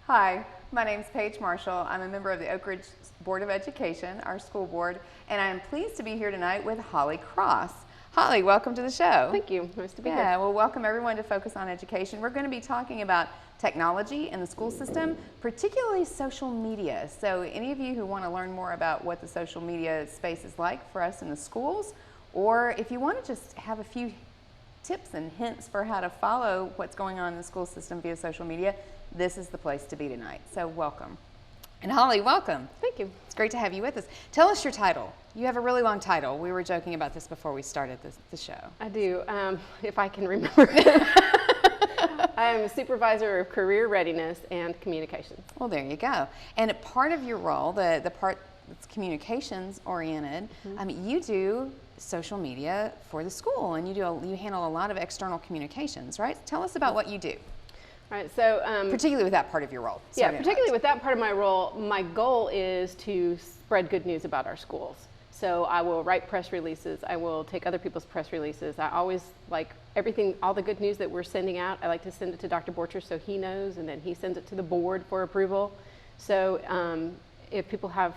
Hi, my name is Paige Marshall. I'm a member of the Oak Ridge Board of Education, our school board, and I'm pleased to be here tonight with Holly Cross. Holly, welcome to the show. Thank you. Nice to be here. Yeah, well, welcome everyone to Focus on Education. We're going to be talking about technology in the school system, particularly social media. So any of you who want to learn more about what the social media space is like for us in the schools, or if you want to just have a few tips and hints for how to follow what's going on in the school system via social media, this is the place to be tonight. So welcome. And Holly, welcome. Thank you. It's great to have you with us. Tell us your title. You have a really long title. We were joking about this before we started the show. I do, if I can remember. I am a supervisor of career readiness and communications. Well, there you go. And part of your role, the part that's communications oriented, you do social media for the school, and you handle a lot of external communications, right? Tell us about what you do. All right, so particularly with that part of your role. Yeah, particularly with that part of my role, my goal is to spread good news about our schools. So I will write press releases. I will take other people's press releases. I always like everything, all the good news that we're sending out. I like to send it to Dr. Borcher so he knows, and then he sends it to the board for approval. So if people have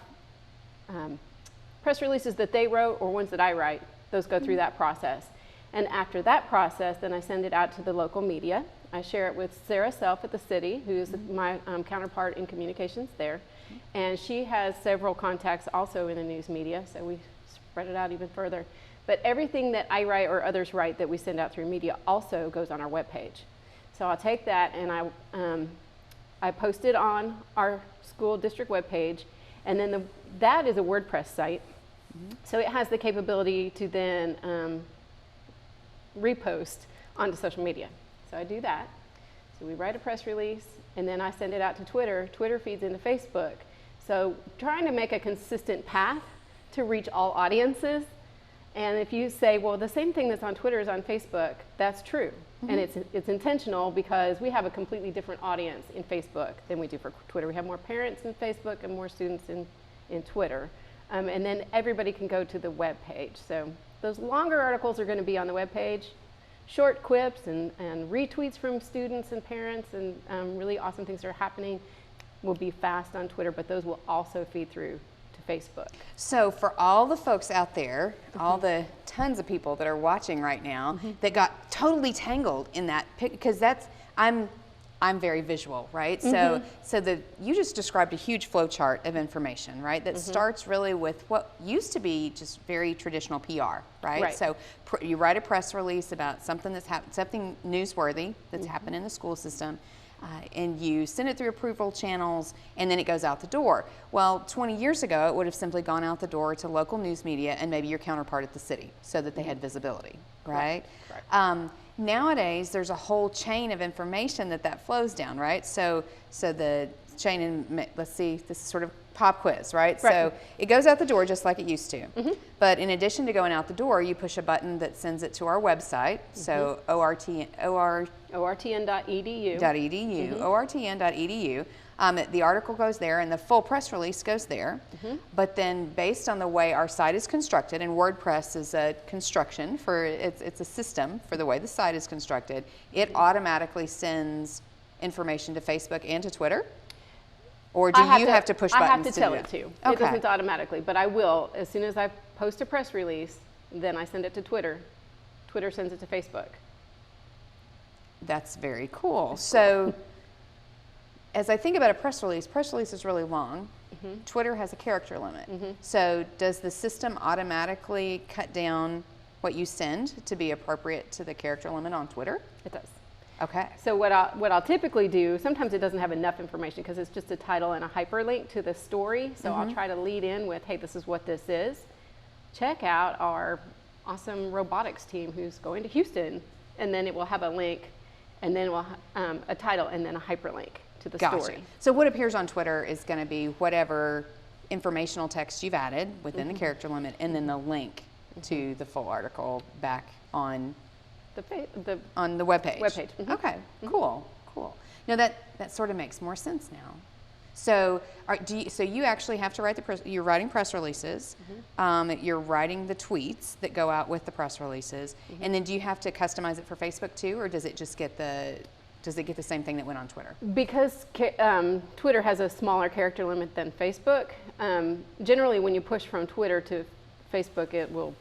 press releases that they wrote or ones that I write, those go through that process. And after that process, then I send it out to the local media. I share it with Sarah Self at the city, who is my counterpart in communications there. And she has several contacts also in the news media, so we spread it out even further. But everything that I write or others write that we send out through media also goes on our webpage. So I'll take that and I post it on our school district webpage, and then that is a WordPress site. So it has the capability to then repost onto social media. So I do that. So we write a press release, and then I send it out to Twitter. Twitter feeds into Facebook. So trying to make a consistent path to reach all audiences. And if you say, well, the same thing that's on Twitter is on Facebook, that's true. And it's intentional because we have a completely different audience in Facebook than we do for Twitter. We have more parents in Facebook and more students in Twitter. And then everybody can go to the web page. So those longer articles are going to be on the web page. Short quips and retweets from students and parents and really awesome things that are happening will be fast on Twitter, but those will also feed through to Facebook. So for all the folks out there, all the tons of people that are watching right now that got totally tangled in that, because I'm very visual, right? So you just described a huge flow chart of information, right? That starts really with what used to be just very traditional PR, right? So you write a press release about something that's something newsworthy that's happened in the school system, and you send it through approval channels, and then it goes out the door. Well, 20 years ago, it would have simply gone out the door to local news media and maybe your counterpart at the city, so that they had visibility, right? Nowadays, there's a whole chain of information that flows down, right? So the chain in, let's see, this is sort of pop quiz, right? So it goes out the door just like it used to. But in addition to going out the door, you push a button that sends it to our website. So ortn.edu. ortn.edu. The article goes there and the full press release goes there. But then based on the way our site is constructed, and WordPress is a construction for, it's a system for the way the site is constructed, it automatically sends information to Facebook and to Twitter? Or do you have to push buttons? I have to tell it to. Okay. It doesn't automatically, but I will. As soon as I post a press release, then I send it to Twitter. Twitter sends it to Facebook. That's very cool. So as I think about a press release is really long. Twitter has a character limit. So does the system automatically cut down what you send to be appropriate to the character limit on Twitter? It does. Okay. So what I'll typically do, sometimes it doesn't have enough information because it's just a title and a hyperlink to the story. So I'll try to lead in with, hey, this is what this is. Check out our awesome robotics team who's going to Houston. And then it will have a link, and then we'll a title and then a hyperlink to the story. So what appears on Twitter is going to be whatever informational text you've added within the character limit, and then the link to the full article back on on the webpage. Okay, cool. Now that sort of makes more sense now. So, so you actually have to write you're writing press releases, you're writing the tweets that go out with the press releases, and then do you have to customize it for Facebook too, or does it just get the Does it get the same thing that went on Twitter? Because Twitter has a smaller character limit than Facebook, generally when you push from Twitter to Facebook, it will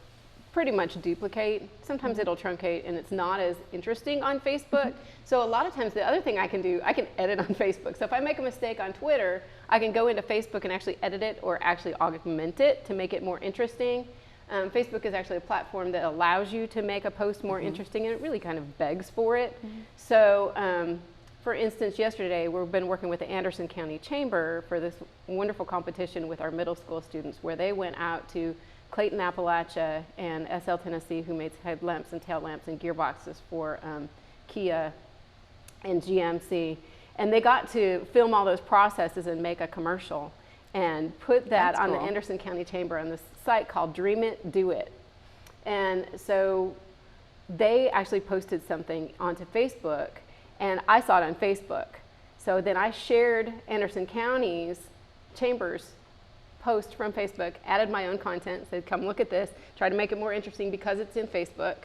pretty much duplicate. Sometimes it'll truncate and it's not as interesting on Facebook. So a lot of times the other thing I can do, I can edit on Facebook. So if I make a mistake on Twitter, I can go into Facebook and actually edit it or actually augment it to make it more interesting. Facebook is actually a platform that allows you to make a post more interesting, and it really kind of begs for it. So for instance, yesterday we've been working with the Anderson County Chamber for this wonderful competition with our middle school students, where they went out to Clayton, Appalachia, and SL Tennessee, who makes headlamps and tail lamps and gearboxes for Kia and GMC. And they got to film all those processes and make a commercial and put that on the Anderson County Chamber on this site called Dream It, Do It. And so they actually posted something onto Facebook, and I saw it on Facebook. So then I shared Anderson County's Chamber's post from Facebook, added my own content, said, come look at this, try to make it more interesting because it's in Facebook.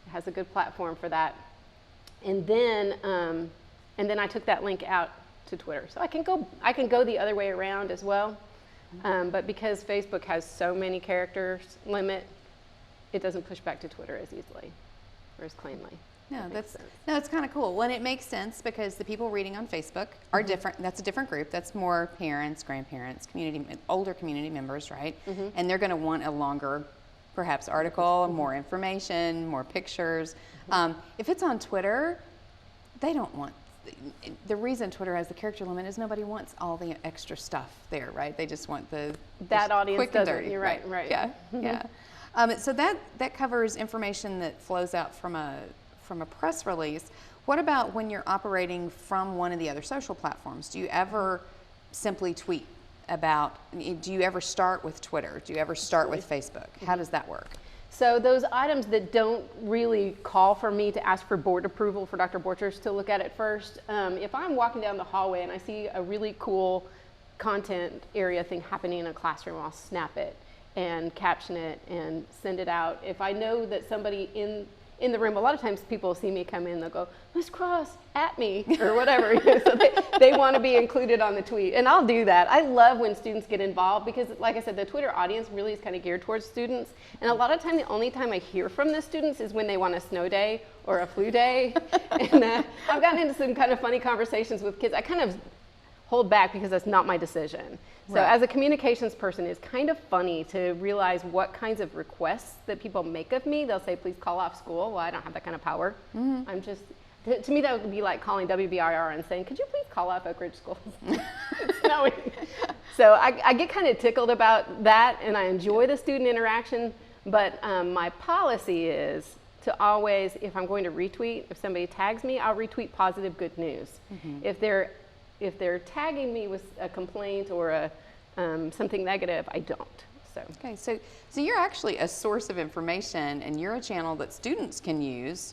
It has a good platform for that. And then I took that link out to Twitter. So I can go the other way around as well. But because Facebook has so many characters limit, it doesn't push back to Twitter as easily or as cleanly. No, it's kind of cool. Well, and it makes sense because the people reading on Facebook are different. That's a different group. That's more parents, grandparents, older community members, right? And they're going to want a longer, perhaps, article, more information, more pictures. If it's on Twitter, they don't want. The reason Twitter has the character limit is nobody wants all the extra stuff there, right? They just want that audience quick and doesn't. dirty. You're right. Yeah, yeah. So that covers information that flows out from a press release. What about when you're operating from one of the other social platforms? Do you ever simply tweet about? Do you ever start with Twitter? Do you ever start with Facebook? How does that work? So those items that don't really call for me to ask for board approval for Dr. Borchers to look at it first, if I'm walking down the hallway and I see a really cool content area thing happening in a classroom, I'll snap it and caption it and send it out. If I know that somebody in the room, a lot of times people see me come in, they'll go, Ms. Cross, at me, or whatever. So they want to be included on the tweet. And I'll do that. I love when students get involved because, like I said, the Twitter audience really is kind of geared towards students. And a lot of time, the only time I hear from the students is when they want a snow day or a flu day. And I've gotten into some kind of funny conversations with kids. I kind of hold back because that's not my decision. So as a communications person, it's kind of funny to realize what kinds of requests that people make of me. They'll say, please call off school. Well, I don't have that kind of power. I'm just, to me, that would be like calling WBIR and saying, could you please call off Oak Ridge Schools? It's snowing. So I get kind of tickled about that, and I enjoy the student interaction. But my policy is to always, if I'm going to retweet, if somebody tags me, I'll retweet positive good news. If they're tagging me with a complaint or something negative, I don't. So. Okay, so you're actually a source of information, and you're a channel that students can use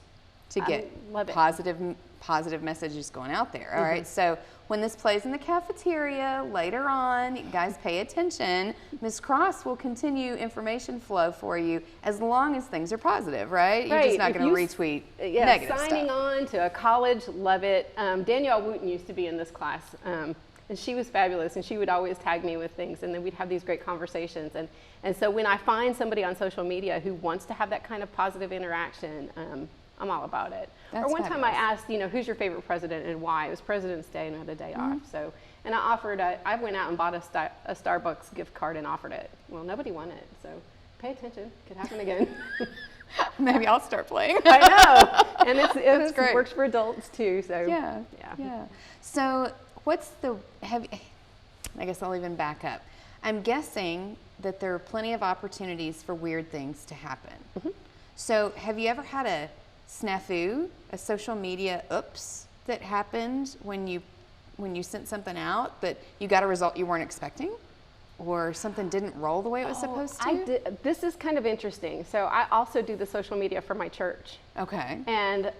to get positive messages going out there. All right, so when this plays in the cafeteria later on, guys pay attention. Ms. Cross will continue information flow for you as long as things are positive, right? You're just not going to retweet negative signing stuff. on to a college, love it. Danielle Wooten used to be in this class, and she was fabulous, and she would always tag me with things, and then we'd have these great conversations. And so when I find somebody on social media who wants to have that kind of positive interaction, I'm all about it. That's or one time I fabulous. asked, who's your favorite president and why? It was President's Day and I had a day off. So, and I went out and bought a Starbucks gift card and offered it. Well, nobody won it, so pay attention. Could happen again. Maybe I'll start playing. I know, and it great. works for adults too. So yeah. So I guess I'll even back up. I'm guessing that there are plenty of opportunities for weird things to happen. So have you ever had a snafu, a social media oops that happened when you sent something out that you got a result you weren't expecting, or something didn't roll the way it was supposed to? This is kind of interesting. So I also do the social media for my church. Okay. And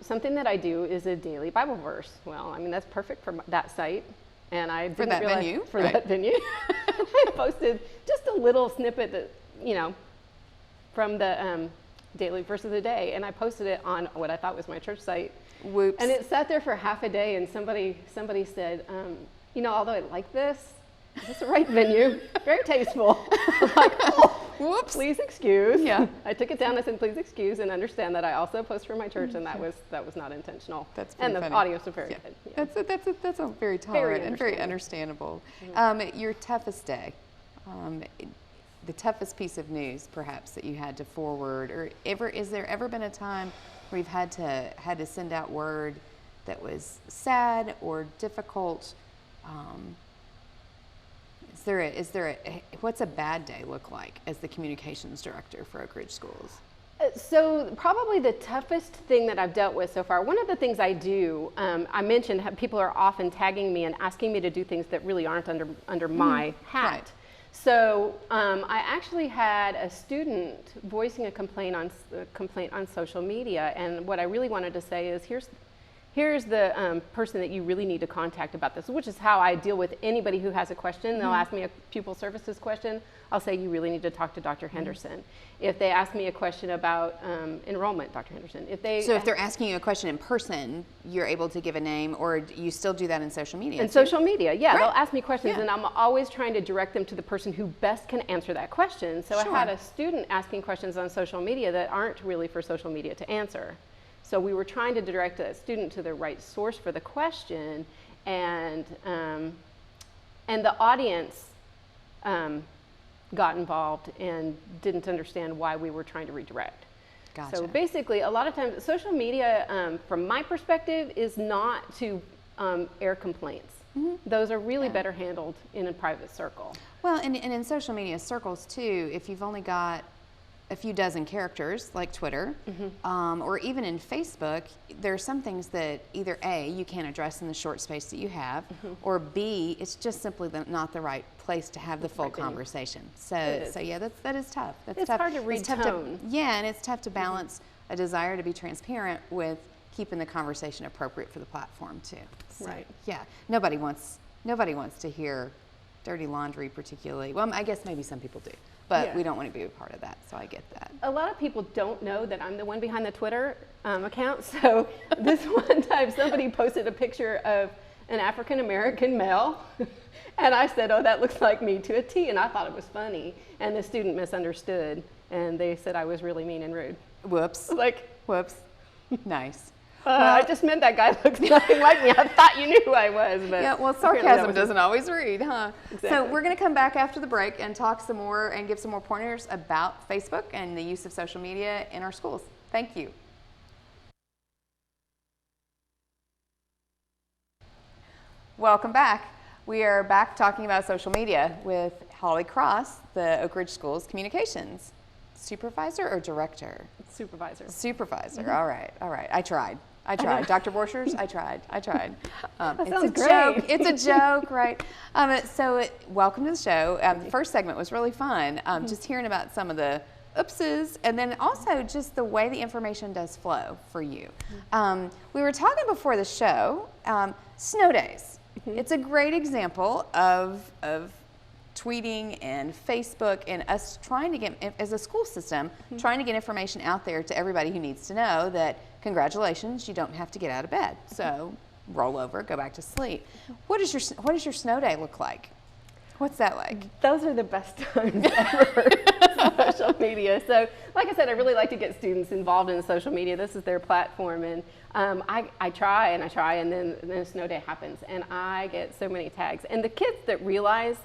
something that I do is a daily Bible verse. Well, I mean, that's perfect for that site. And I didn't that realize venue, for right. that venue. I posted just a little snippet that, from the daily verse of the day, and I posted it on what I thought was my church site. Whoops. And it sat there for half a day, and somebody said, you know, although I like this, is this the right venue? Very tasteful. I'm like, oh, Whoops. please excuse. Yeah. I took it down. I said, please excuse, and understand that I also post for my church, and that was not intentional. That's pretty and the funny. audios were very Yeah. good. Yeah. That's a very tolerant and very understandable. Your toughest day, the toughest piece of news, perhaps, that you had to forward, or is there ever been a time where you've had to send out word that was sad or difficult? What's a bad day look like as the communications director for Oak Ridge Schools? So probably the toughest thing that I've dealt with so far, one of the things I do, I mentioned how people are often tagging me and asking me to do things that really aren't under my hat. Right. So I actually had a student voicing a complaint on social media, and what I really wanted to say is, here's the person that you really need to contact about this, which is how I deal with anybody who has a question. They'll ask me a pupil services question. I'll say, you really need to talk to Dr. Henderson. If they ask me a question about enrollment, Dr. Henderson. If they're asking you a question in person, you're able to give a name, or you still do that in social media? In social media, yeah. Right. They'll ask me questions, Yeah. and I'm always trying to direct them to the person who best can answer that question. So Sure. I had a student asking questions on social media that aren't really for social media to answer. So we were trying to direct a student to the right source for the question, and the audience got involved and didn't understand why we were trying to redirect. Gotcha. So basically, a lot of times, social media, from my perspective, is not to air complaints. Those are really better handled in a private circle. Well, and in social media circles too, if you've only got a few dozen characters like Twitter, or even in Facebook, there are some things that either A, you can't address in the short space that you have, or B, it's just simply not the right place to have the full conversation. So yeah, that is tough. That's It's tough. hard to read tone. Yeah, and it's tough to balance a desire to be transparent with keeping the conversation appropriate for the platform too. So, Right. Yeah, nobody wants to hear dirty laundry particularly. Well, I guess maybe some people do. But Yeah. we don't want to be a part of that, so I get that. A lot of people don't know that I'm the one behind the Twitter account. So this one time somebody posted a picture of an African American male, and I said, oh, that looks like me to a T, and I thought it was funny. And the student misunderstood, and they said I was really mean and rude. Whoops. Like, Whoops. Nice. I just meant that guy looks nothing like me. I thought you knew who I was, but Yeah, well, apparently that sarcasm wasn't- doesn't always read, huh? So Exactly. we're going to come back after the break and talk some more and give some more pointers about Facebook and the use of social media in our schools. Thank you. Welcome back. We are back talking about social media with Holly Cross, the Oak Ridge Schools Communications Supervisor or Director? Supervisor. Supervisor. All right. I tried. Dr. Borchers, I tried. It's sounds a great. joke. It's a joke, right? Welcome to the show. The first segment was really fun. Just hearing about some of the oopses, and then also just the way the information does flow for you. We were talking before the show, snow days. It's a great example of tweeting and Facebook and us trying to get, as a school system, trying to get information out there to everybody who needs to know that congratulations, you don't have to get out of bed. So roll over, go back to sleep. What does your snow day look like? What's that like? Those are the best times ever, social media. So, like I said, I really like to get students involved in social media. This is their platform, and I try, and then a snow day happens, and I get so many tags. And the kids that realize,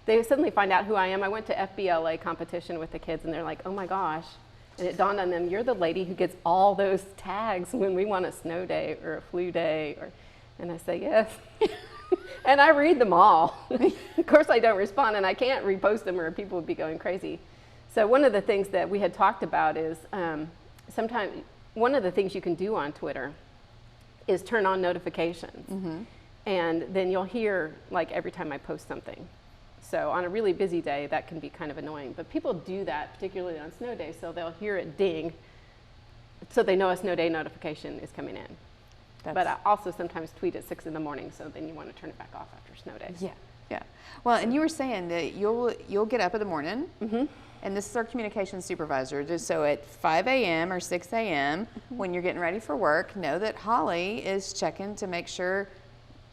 they suddenly find out who I am. I went to FBLA competition with the kids, and they're like, oh my gosh. And it dawned on them, you're the lady who gets all those tags when we want a snow day or a flu day. And I say, yes. And I read them all. Of course, I don't respond, and I can't repost them or people would be going crazy. So one of the things that we had talked about is sometimes one of the things you can do on Twitter is turn on notifications. And then you'll hear, like, every time I post something. So on a really busy day, that can be kind of annoying. But people do that, particularly on snow days, so they'll hear it ding, so they know a snow day notification is coming in. But I also sometimes tweet at 6 in the morning, so then you want to turn it back off after snow days. Yeah. Well, and you were saying that you'll get up in the morning and this is our communications supervisor, just so at 5 a.m. or 6 a.m. when you're getting ready for work, know that Holly is checking to make sure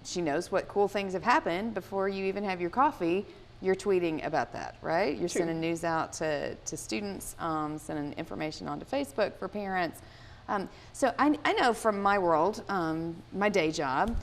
she knows what cool things have happened before you even have your coffee. You're tweeting about that, right? You're True. sending news out to students, sending information onto Facebook for parents. So I know from my world, my day job,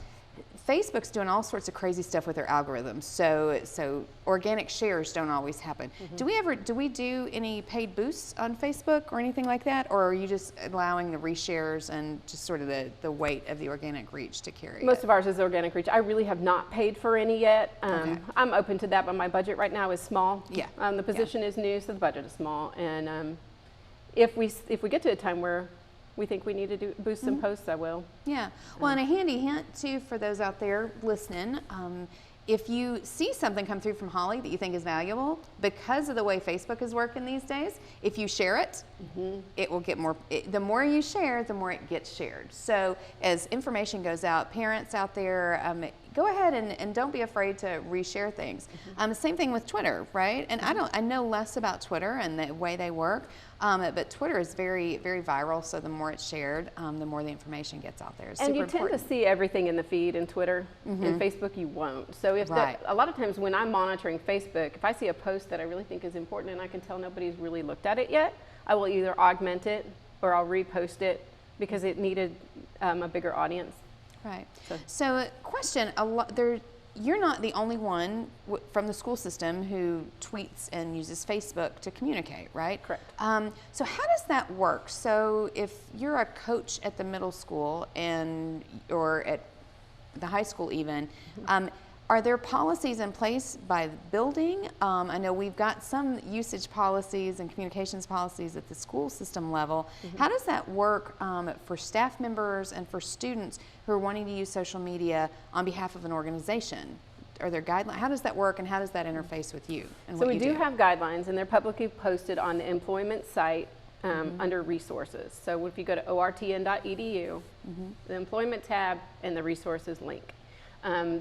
Facebook's doing all sorts of crazy stuff with their algorithms. So organic shares don't always happen. Do we do any paid boosts on Facebook or anything like that? Or are you just allowing the reshares and just sort of the weight of the organic reach to carry Most it? of ours is organic reach. I really have not paid for any yet. Okay. I'm open to that, but my budget right now is small. Yeah. The position is new, so the budget is small. And if we get to a time where we think we need to boost some posts, I will. Yeah. Well, and a handy hint too for those out there listening, if you see something come through from Holly that you think is valuable, because of the way Facebook is working these days, if you share it, it will get more. The more you share, the more it gets shared. So as information goes out, parents out there, go ahead and don't be afraid to reshare things. Same thing with Twitter, right? And I know less about Twitter and the way they work, but Twitter is very, very viral. So the more it's shared, the more the information gets out there. It's And super you tend important. to see everything in the feed in Twitter. In Facebook, you won't. So if Right. a lot of times when I'm monitoring Facebook, if I see a post that I really think is important and I can tell nobody's really looked at it yet, I will either augment it or I'll repost it because it needed a bigger audience. Right. So- So, question: you're not the only one from the school system who tweets and uses Facebook to communicate, right? Correct. So, how does that work? So, if you're a coach at the middle school or at the high school, even. Are there policies in place by the building? I know we've got some usage policies and communications policies at the school system level. How does that work for staff members and for students who are wanting to use social media on behalf of an organization? Are there guidelines? How does that work, and how does that interface with you and So what we you do have guidelines, and they're publicly posted on the employment site under resources. So if you go to ortn.edu, the employment tab and the resources link.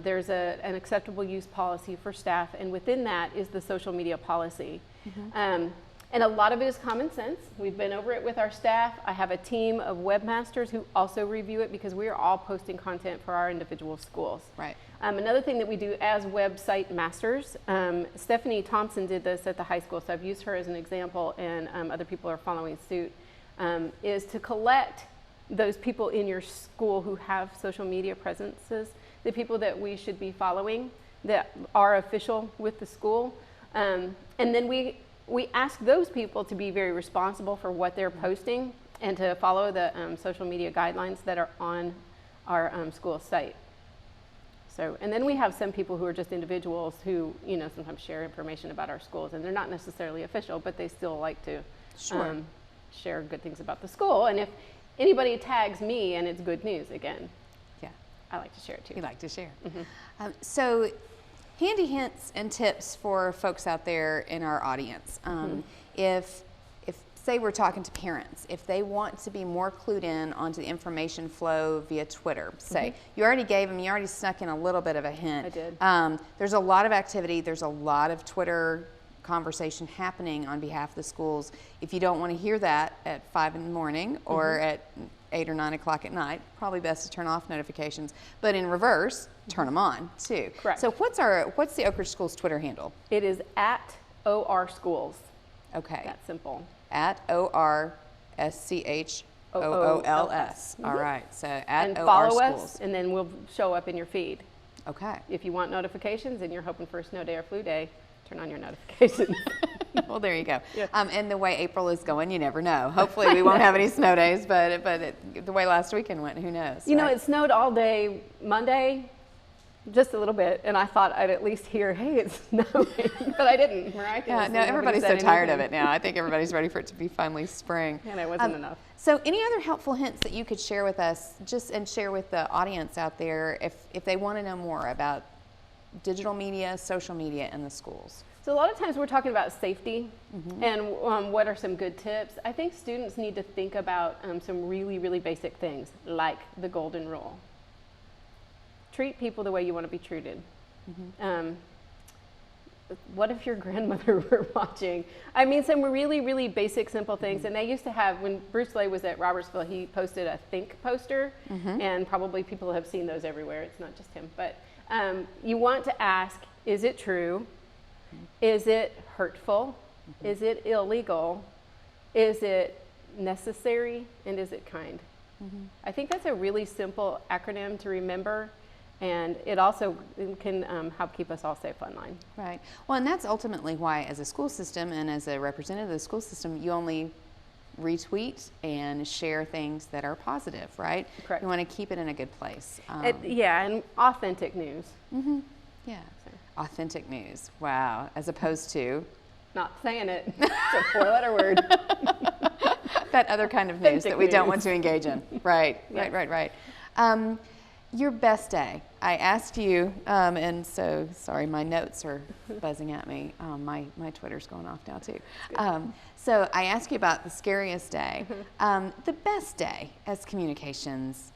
There's an acceptable use policy for staff, and within that is the social media policy. And a lot of it is common sense. We've been over it with our staff. I have a team of webmasters who also review it because we are all posting content for our individual schools. Right. Another thing that we do as website masters, Stephanie Thompson did this at the high school, so I've used her as an example, and other people are following suit, is to collect those people in your school who have social media presences, the people that we should be following that are official with the school. And then we ask those people to be very responsible for what they're posting and to follow the social media guidelines that are on our school site. So, and then we have some people who are just individuals who, sometimes share information about our schools, and they're not necessarily official, but they still like to share good things about the school. And if anybody tags me and it's good news, again, I like to share it too. You like to share. So, handy hints and tips for folks out there in our audience. If say we're talking to parents, if they want to be more clued in onto the information flow via Twitter, say you already snuck in a little bit of a hint. I did. There's a lot of activity. There's a lot of Twitter conversation happening on behalf of the schools. If you don't want to hear that at 5 in the morning or at 8 or 9 o'clock at night, probably best to turn off notifications. But in reverse, turn them on too. Correct. So what's the Oak Ridge Schools Twitter handle? It is at OR Schools. Okay. That's simple. At ORSCHOOLS. All right. So at And OR follow Schools. us, and then we'll show up in your feed. Okay. If you want notifications and you're hoping for a snow day or flu day, turn on your notifications. Well, there you go. Yeah. And the way April is going, you never know. Hopefully we won't have any snow days, but the way last weekend went, who knows? You know, right? it snowed all day Monday, just a little bit, and I thought I'd at least hear, hey, it's snowing, but I didn't. Miraculously, Yeah, no, nobody everybody's so said tired of anything. it now. I think everybody's ready for it to be finally spring. And it wasn't enough. So any other helpful hints that you could share with us, and share with the audience out there if they want to know more about digital media, social media in the schools? So a lot of times we're talking about safety and what are some good tips. I think students need to think about some really, really basic things like the golden rule. Treat people the way you want to be treated. what if your grandmother were watching? I mean, some really, really basic, simple things. And they used to have, when Bruce Lay was at Robertsville, he posted a think poster, and probably people have seen those everywhere. It's not just him. But you want to ask, is it true? Is it hurtful? Is it illegal? Is it necessary? And is it kind? I think that's a really simple acronym to remember. And it also can help keep us all safe online. Right. Well, and that's ultimately why, as a school system and as a representative of the school system, you only retweet and share things that are positive, right? Correct. You want to keep it in a good place. Yeah, and authentic news. Yeah. Authentic news. Wow. As opposed to Not saying it. It's a four-letter word. that other kind of news Authentic that we don't news. want to engage in. Right. Yeah. Right. Your best day. I asked you, and so sorry, my notes are buzzing at me. My Twitter's going off now too. So I asked you about the scariest day. The best day as communications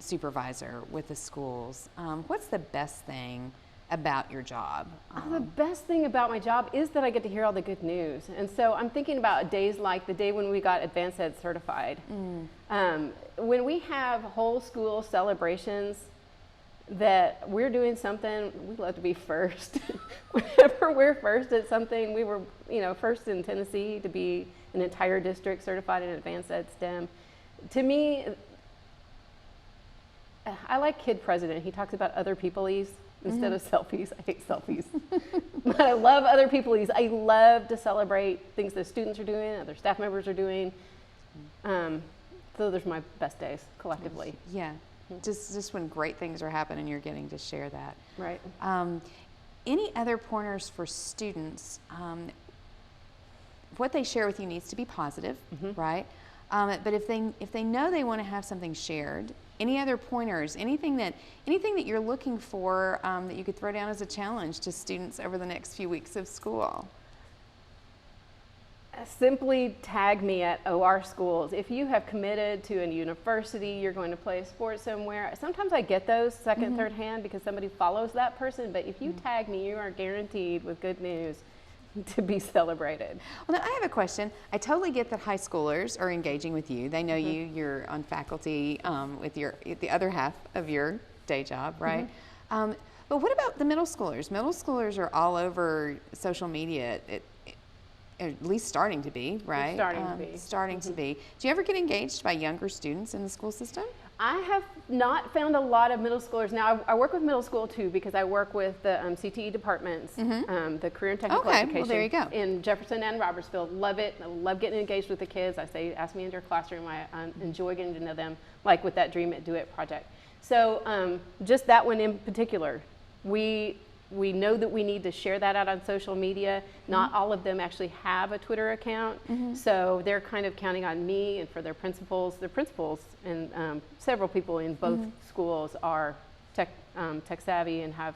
supervisor with the schools. What's the best thing about your job? The best thing about my job is that I get to hear all the good news. And so I'm thinking about days like the day when we got Advanced Ed certified. When we have whole school celebrations that we're doing something, we love to be first. Whenever we're first at something, we were, first in Tennessee to be an entire district certified in Advanced Ed STEM. To me, I like Kid President. He talks about other people's instead of selfies. I hate selfies. But I love other people's. I love to celebrate things that students are doing, other staff members are doing. So those are my best days collectively. Yeah. Just when great things are happening, you're getting to share that. Right. Any other pointers for students? What they share with you needs to be positive, right? But if they know they want to have something shared, any other pointers? Anything that you're looking for that you could throw down as a challenge to students over the next few weeks of school? Simply tag me at OR Schools. If you have committed to a university, you're going to play a sport somewhere. Sometimes I get those second, third hand because somebody follows that person. But if you tag me, you are guaranteed with good news to be celebrated. Well, now I have a question. I totally get that high schoolers are engaging with you. They know you. You're on faculty with the other half of your day job, right? But what about the middle schoolers? Middle schoolers are all over social media. At least starting to be, right? Starting to be. Do you ever get engaged by younger students in the school system? I have not found a lot of middle schoolers. Now, I work with middle school too because I work with the CTE departments, the Career and Technical Education well, there you go. in Jefferson and Robertsville. Love it. I love getting engaged with the kids. I say, ask me into your classroom. I enjoy getting to know them, like with that Dream It, Do It project. So just that one in particular, we know that we need to share that out on social media. Not all of them actually have a Twitter account, so they're kind of counting on me and for their principals. Their principals and several people in both schools are tech savvy and have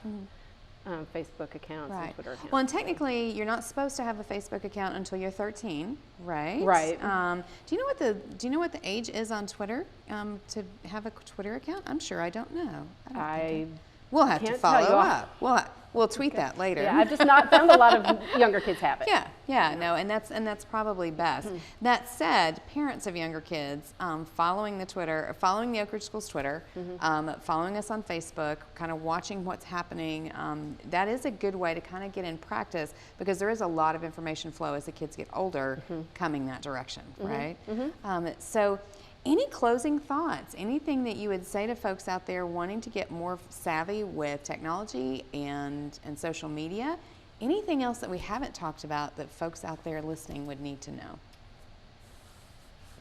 Facebook accounts and Twitter accounts. Well, and technically, you're not supposed to have a Facebook account until you're 13, right? Right. Do you know what the age is on Twitter to have a Twitter account? I'm sure I don't know. We'll have to follow up. We'll tweet that later. Yeah, I've just not found a lot of younger kids have it. No, and that's probably best. That said, parents of younger kids following the Oak Ridge Schools Twitter, following us on Facebook, kind of watching what's happening. That is a good way to kind of get in practice because there is a lot of information flow as the kids get older coming that direction, right? So. Any closing thoughts? Anything that you would say to folks out there wanting to get more savvy with technology and social media? Anything else that we haven't talked about that folks out there listening would need to know?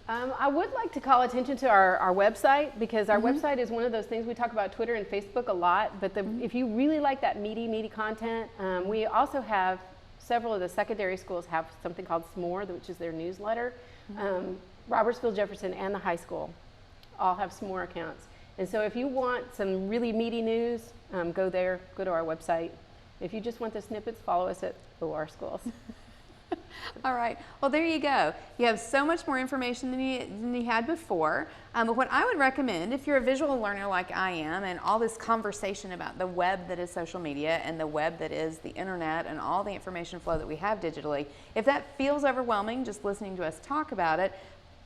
I would like to call attention to our website because our website is one of those things we talk about Twitter and Facebook a lot, but if you really like that meaty content, we also have several of the secondary schools have something called SMORE, which is their newsletter. Robertsville, Jefferson, and the high school all have SMORE accounts. And so if you want some really meaty news, go there, go to our website. If you just want the snippets, follow us at OR Schools. All right. Well, there you go. You have so much more information than you had before. But what I would recommend, if you're a visual learner like I am, and all this conversation about the web that is social media and the web that is the internet and all the information flow that we have digitally, if that feels overwhelming just listening to us talk about it,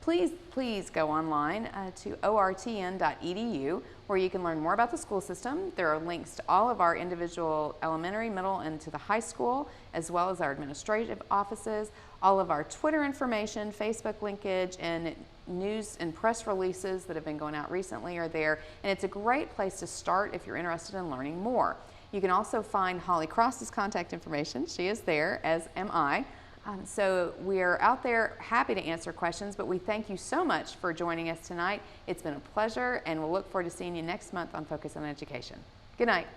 please go online to ortn.edu, where you can learn more about the school system. There are links to all of our individual elementary, middle, and to the high school, as well as our administrative offices. All of our Twitter information, Facebook linkage, and news and press releases that have been going out recently are there. And it's a great place to start if you're interested in learning more. You can also find Holly Cross's contact information. She is there, as am I. So we're out there happy to answer questions, but we thank you so much for joining us tonight. It's been a pleasure, and we'll look forward to seeing you next month on Focus on Education. Good night.